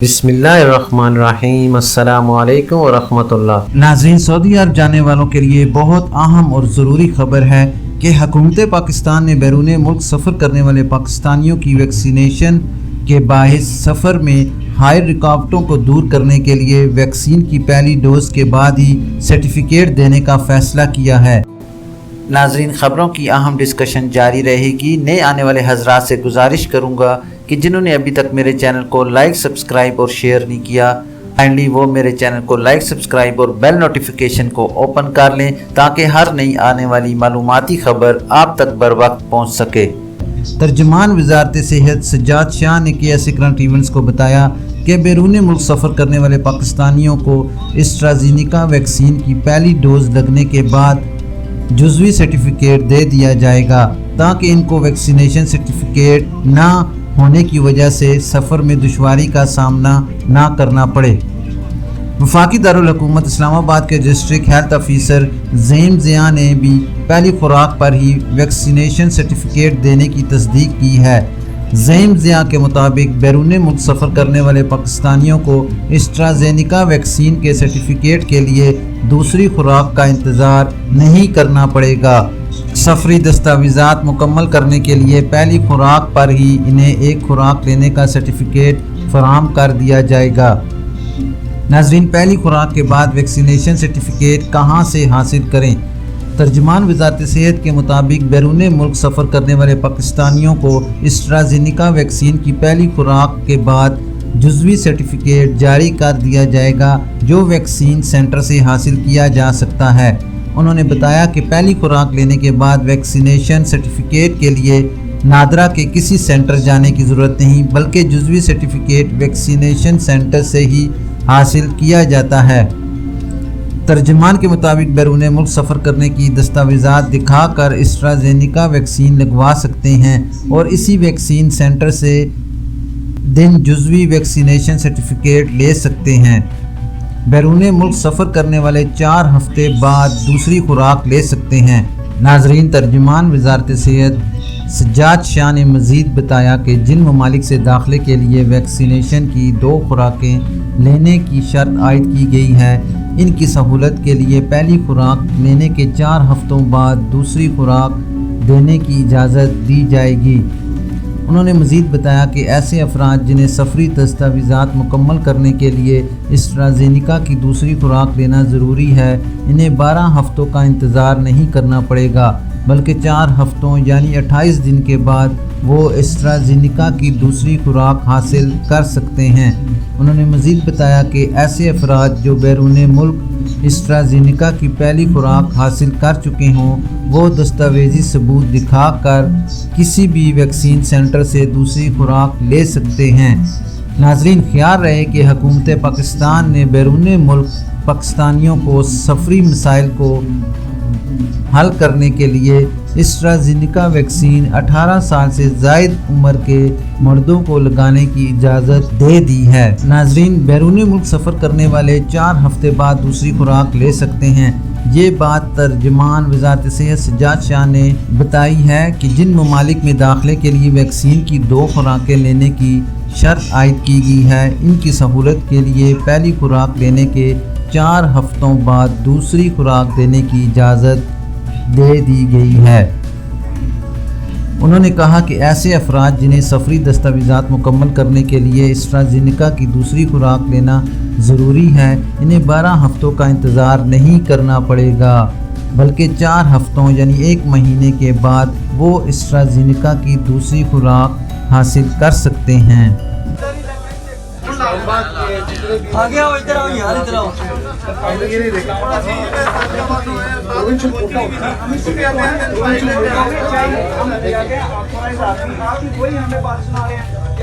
بسم اللہ الرحمن الرحیم۔ السلام علیکم ورحمۃ اللہ۔ ناظرین، سعودی عرب جانے والوں کے لیے بہت اہم اور ضروری خبر ہے کہ حکومت پاکستان نے بیرون ملک سفر کرنے والے پاکستانیوں کی ویکسینیشن کے باعث سفر میں حائل رکاوٹوں کو دور کرنے کے لیے ویکسین کی پہلی ڈوز کے بعد ہی سرٹیفکیٹ دینے کا فیصلہ کیا ہے۔ ناظرین، خبروں کی اہم ڈسکشن جاری رہے گی۔ نئے آنے والے حضرات سے گزارش کروں گا کہ جنہوں نے ابھی تک میرے چینل کو لائک، سبسکرائب اور شیئر نہیں کیا، کائنڈلی وہ میرے چینل کو لائک، سبسکرائب اور بیل نوٹیفیکیشن کو اوپن کر لیں تاکہ ہر نئی آنے والی معلوماتی خبر آپ تک بر وقت پہنچ سکے۔ ترجمان وزارت صحت سجاد شاہ نے KSA کرنٹ ایونٹس کو بتایا کہ بیرون ملک سفر کرنے والے پاکستانیوں کو اسٹرازینیکا ویکسین کی پہلی ڈوز لگنے کے بعد جزوی سرٹیفکیٹ دے دیا جائے گا تاکہ ان کو ویکسینیشن سرٹیفکیٹ نہ ہونے کی وجہ سے سفر میں دشواری کا سامنا نہ کرنا پڑے۔ وفاقی دارالحکومت اسلام آباد کے ڈسٹرکٹ ہیلتھ آفیسر زیم ضیاء نے بھی پہلی خوراک پر ہی ویکسینیشن سرٹیفکیٹ دینے کی تصدیق کی ہے۔ زیم ضیاء کے مطابق بیرون ملک سفر کرنے والے پاکستانیوں کو اسٹرازینیکا ویکسین کے سرٹیفکیٹ کے لیے دوسری خوراک کا انتظار نہیں کرنا پڑے گا۔ سفری دستاویزات مکمل کرنے کے لیے پہلی خوراک پر ہی انہیں ایک خوراک لینے کا سرٹیفکیٹ فراہم کر دیا جائے گا۔ ناظرین، پہلی خوراک کے بعد ویکسینیشن سرٹیفکیٹ کہاں سے حاصل کریں؟ ترجمان وزارت صحت کے مطابق بیرون ملک سفر کرنے والے پاکستانیوں کو اسٹرازینیکا ویکسین کی پہلی خوراک کے بعد جزوی سرٹیفکیٹ جاری کر دیا جائے گا جو ویکسین سینٹر سے حاصل کیا جا سکتا ہے۔ انہوں نے بتایا کہ پہلی خوراک لینے کے بعد ویکسینیشن سرٹیفکیٹ کے لیے نادرا کے کسی سینٹر جانے کی ضرورت نہیں، بلکہ جزوی سرٹیفکیٹ ویکسینیشن سینٹر سے ہی حاصل کیا جاتا ہے۔ ترجمان کے مطابق بیرون ملک سفر کرنے کی دستاویزات دکھا کر اسٹرازینیکا ویکسین لگوا سکتے ہیں اور اسی ویکسین سینٹر سے دن جزوی ویکسینیشن سرٹیفکیٹ لے سکتے ہیں۔ بیرون ملک سفر کرنے والے 4 ہفتے بعد دوسری خوراک لے سکتے ہیں۔ ناظرین، ترجمان وزارت صحت سجاد شاہ نے مزید بتایا کہ جن ممالک سے داخلے کے لیے ویکسینیشن کی 2 خوراکیں لینے کی شرط عائد کی گئی ہے، ان کی سہولت کے لیے پہلی خوراک لینے کے 4 ہفتوں بعد دوسری خوراک دینے کی اجازت دی جائے گی۔ انہوں نے مزید بتایا کہ ایسے افراد جنہیں سفری دستاویزات مکمل کرنے کے لیے اسٹرازینیکا کی دوسری خوراک لینا ضروری ہے، انہیں 12 ہفتوں کا انتظار نہیں کرنا پڑے گا، بلکہ 4 ہفتوں یعنی 28 دن کے بعد وہ اسٹرازینیکا کی دوسری خوراک حاصل کر سکتے ہیں۔ انہوں نے مزید بتایا کہ ایسے افراد جو بیرون ملک اسٹرازینیکا کی پہلی خوراک حاصل کر چکے ہوں وہ دستاویزی ثبوت دکھا کر کسی بھی ویکسین سینٹر سے دوسری خوراک لے سکتے ہیں۔ ناظرین، خیال رہے کہ حکومت پاکستان نے بیرون ملک پاکستانیوں کو سفری مسائل کو حل کرنے کے لیے اسٹرازینیکا ویکسین 18 سال سے زائد عمر کے مردوں کو لگانے کی اجازت دے دی ہے۔ ناظرین، بیرون ملک سفر کرنے والے 4 ہفتے بعد دوسری خوراک لے سکتے ہیں۔ یہ بات ترجمان وزارت صحت سجاد شاہ نے بتائی ہے کہ جن ممالک میں داخلے کے لیے ویکسین کی 2 خوراکیں لینے کی شرط عائد کی گئی ہے، ان کی سہولت کے لیے پہلی خوراک لینے کے 4 ہفتوں بعد دوسری خوراک دینے کی اجازت دے دی گئی ہے۔ انہوں نے کہا کہ ایسے افراد جنہیں سفری دستاویزات مکمل کرنے کے لیے اسٹرازینیکا کی دوسری خوراک لینا ضروری ہے، انہیں 12 ہفتوں کا انتظار نہیں کرنا پڑے گا، بلکہ 4 ہفتوں یعنی 1 مہینے کے بعد وہ اسٹرازینیکا کی دوسری خوراک حاصل کر سکتے ہیں۔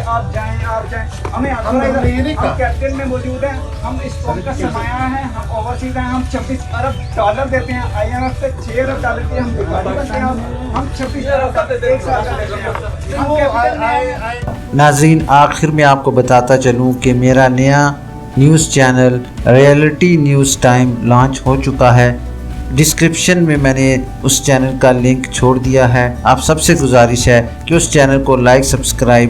آپ جائیں ہمیں کیپٹن میں موجود ہیں، ہم اس قوم کا سرمایہ ہیں، ہم اوورسیز ہیں، ہم 26 ارب ڈالر دیتے ہیں، IMF سے 6 ارب ڈالر کی ہم دکھائی کرتے ہیں، ہم 26 ارب ایک سال دیتے ہیں۔ ناظرین، آخر میں آپ کو بتاتا چلوں کہ میرا نیا news channel reality news time launch ہو چکا ہے۔ ڈسکرپشن میں میں نے اس چینل کا لنک چھوڑ دیا ہے۔ آپ سب سے گزارش ہے کہ اس چینل کو لائک، سبسکرائب